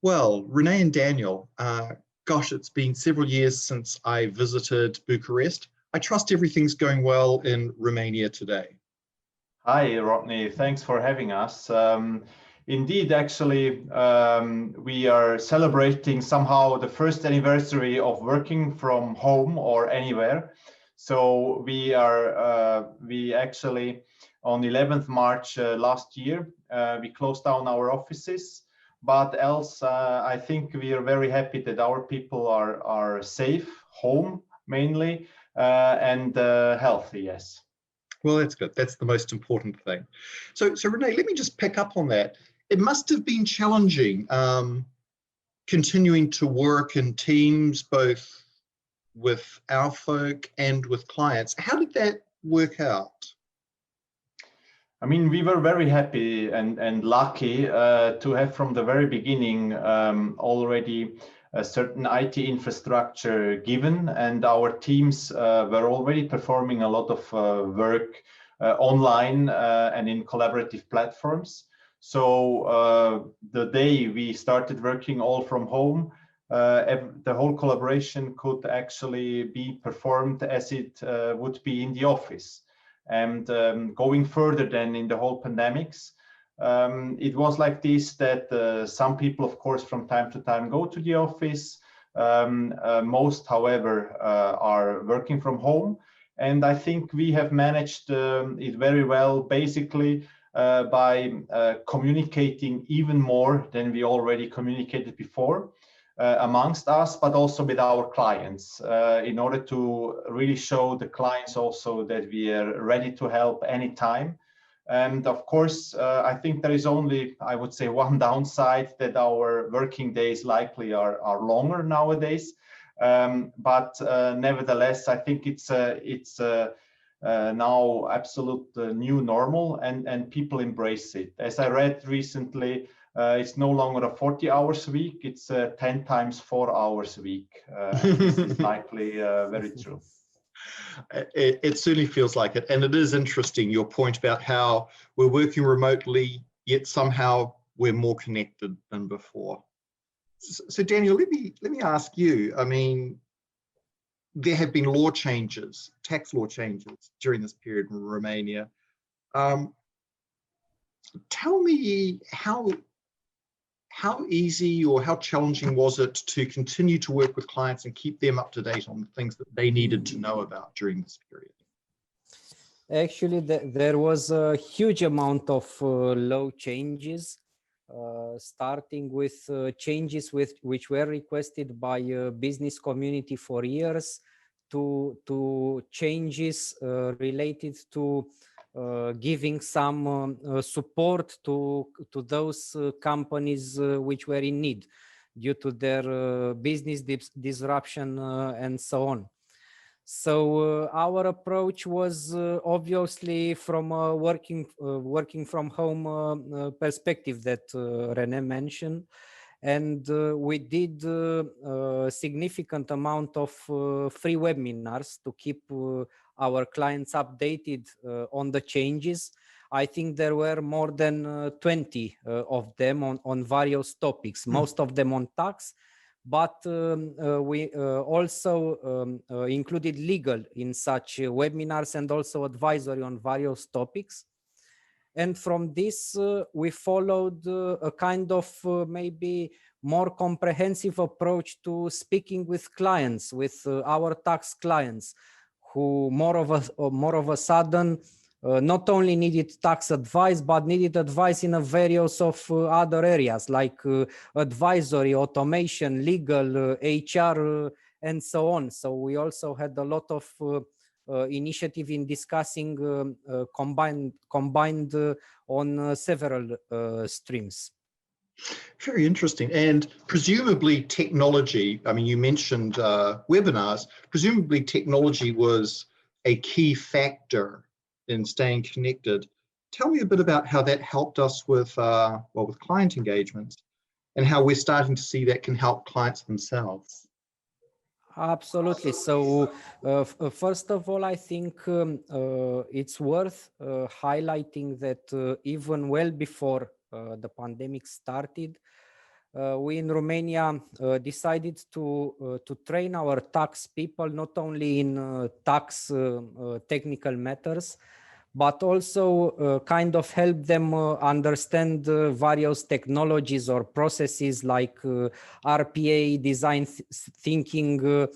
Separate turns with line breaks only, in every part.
Well, Rene and Daniel, gosh, it's been several years since I visited Bucharest. I trust everything's going well in Romania today.
Hi, Rodney. Thanks for having us. Indeed, actually, we are celebrating somehow the first anniversary of working from home or anywhere. So we actually, on 11th March last year, we closed down our offices. But else, I think we are very happy that our people are safe, home mainly, and healthy, yes.
Well, that's good. That's the most important thing. So Rene, let me just pick up on that. It must have been challenging continuing to work in teams, both with our folk and with clients. How did that work out?
I mean, we were very happy and lucky to have from the very beginning already a certain IT infrastructure given, and our teams were already performing a lot of work online and in collaborative platforms. So the day we started working all from home, the whole collaboration could actually be performed as it would be in the office. And going further than in the whole pandemics, it was like this that some people, of course, from time to time go to the office. Most, however, are working from home. And I think we have managed it very well, basically by communicating even more than we already communicated before. Amongst us, but also with our clients, in order to really show the clients also that we are ready to help anytime. And of course, I think there is only, I would say, one downside, that our working days likely are longer nowadays. But nevertheless, I think it's now absolute new normal, and people embrace it. As I read recently, it's no longer a 40 hours a week, it's 10 times 4 hours a week. This is likely very true.
It certainly feels like it. And it is interesting, your point about how we're working remotely, yet somehow we're more connected than before. So Daniel, let me ask you, I mean, there have been law changes, tax law changes during this period in Romania. Tell me how easy or how challenging was it to continue to work with clients and keep them up to date on the things that they needed to know about during this period?
Actually, there was a huge amount of law changes, starting with changes which were requested by business community for years, to changes related to giving some support to those companies which were in need due to their business disruption and so on. So our approach was obviously from a working from home perspective that René mentioned, and we did a significant amount of free webinars to keep our clients updated on the changes. I think there were more than 20 of them on various topics, most of them on tax, but we also included legal in such webinars and also advisory on various topics. And from this, we followed a kind of maybe more comprehensive approach to speaking with clients, with our tax clients, who more of a sudden not only needed tax advice, but needed advice in a various of other areas like advisory, automation, legal, HR, and so on. So we also had a lot of initiative in discussing combined on several streams.
Very interesting. And presumably technology, I mean, you mentioned webinars, presumably technology was a key factor in staying connected. Tell me a bit about how that helped us with, with client engagements, and how we're starting to see that can help clients themselves.
Absolutely. So first of all, I think it's worth highlighting that even well before the pandemic started, we in Romania decided to train our tax people not only in tax technical matters, but also kind of help them understand various technologies or processes like RPA, design thinking,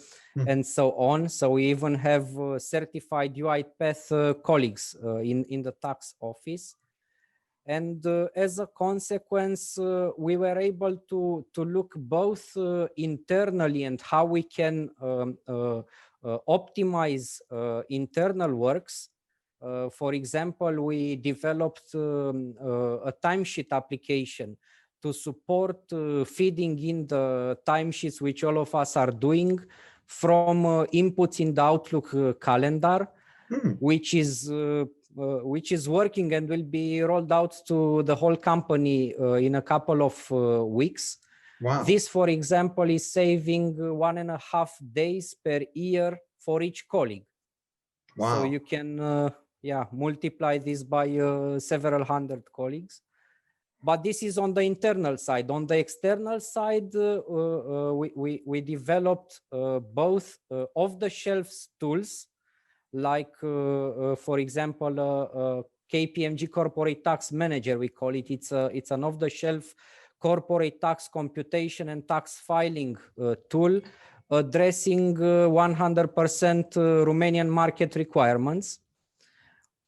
and so on. So we even have certified UiPath colleagues in the tax office. And as a consequence, we were able to look both internally and how we can optimize internal works. For example, we developed a timesheet application to support feeding in the timesheets which all of us are doing from inputs in the Outlook calendar, which is working and will be rolled out to the whole company in a couple of weeks.
Wow.
This, for example, is saving 1.5 days per year for each colleague.
Wow.
So you can multiply this by several hundred colleagues. But this is on the internal side. On the external side, we developed both off-the-shelf tools, like, for example, KPMG Corporate Tax Manager, we call it. It's an off-the-shelf corporate tax computation and tax filing tool addressing 100% Romanian market requirements,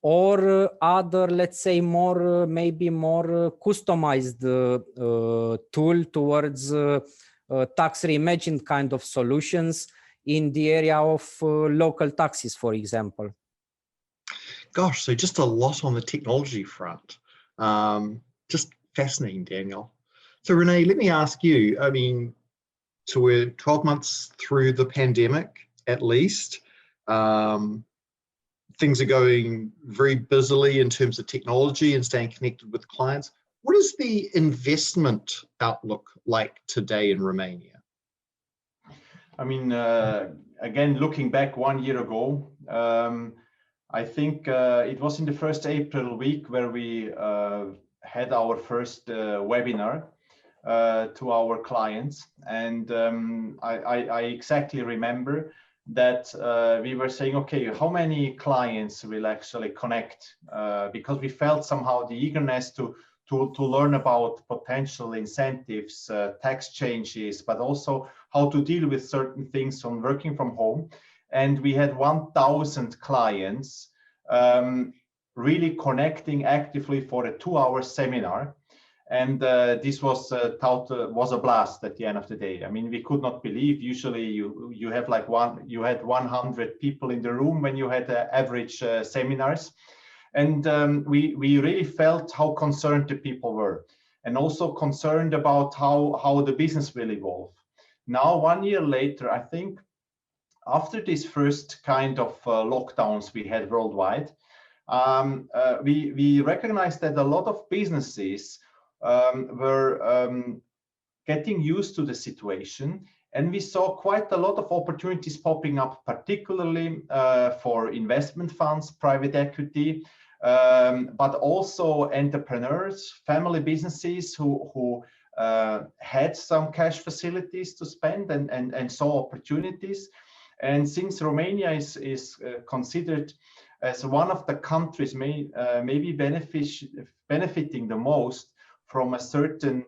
or other, let's say, maybe more customized tool towards tax reimagined kind of solutions in the area of local taxes, for example.
Gosh, so just a lot on the technology front. Just fascinating, Daniel. So René, let me ask you, I mean, so we're 12 months through the pandemic, at least. Things are going very busily in terms of technology and staying connected with clients. What is the investment outlook like today in Romania?
I mean, again, looking back 1 year ago, I think it was in the first April week where we had our first webinar to our clients. And I exactly remember that we were saying, okay, how many clients will actually connect? Because we felt somehow the eagerness to learn about potential incentives, tax changes, but also how to deal with certain things on working from home. And we had 1,000 clients really connecting actively for a 2-hour seminar. And this was a blast at the end of the day. I mean, we could not believe. Usually, you have like you had 100 people in the room when you had average seminars, and we really felt how concerned the people were, and also concerned about how the business will evolve. Now, 1 year later, I think after this first kind of lockdowns we had worldwide, we recognized that a lot of businesses were getting used to the situation, and we saw quite a lot of opportunities popping up, particularly for investment funds, private equity, but also entrepreneurs, family businesses who had some cash facilities to spend and saw opportunities. And since Romania is considered as one of the countries maybe benefiting the most from a certain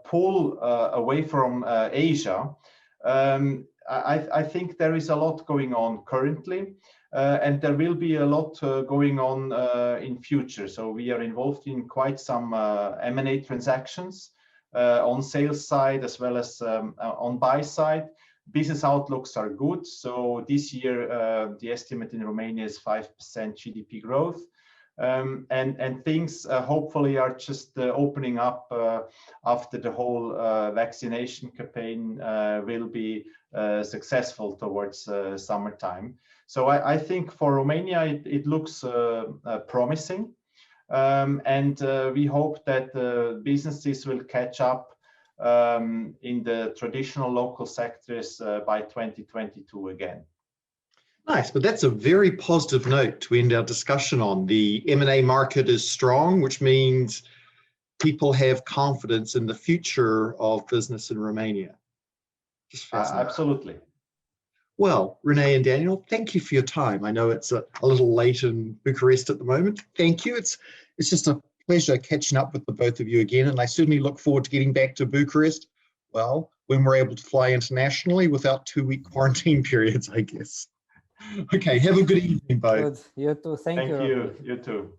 pull away from Asia, I think there is a lot going on currently, and there will be a lot going on in future. So we are involved in quite some M&A transactions on sales side as well as on buy side. Business outlooks are good. So this year, the estimate in Romania is 5% GDP growth. And things hopefully are just opening up after the whole vaccination campaign will be successful towards summertime. So I think for Romania, it looks promising. And we hope that businesses will catch up in the traditional local sectors by 2022 again.
Nice, but that's a very positive note to end our discussion on. The M&A market is strong, which means people have confidence in the future of business in Romania. Just fascinating.
Absolutely.
Well, Rene and Daniel, thank you for your time. I know it's a little late in Bucharest at the moment. Thank you. It's just a pleasure catching up with the both of you again, and I certainly look forward to getting back to Bucharest, well, when we're able to fly internationally without 2-week quarantine periods, I guess. Okay, have a good evening, both.
Good. You too. Thank you.
Thank you. You too.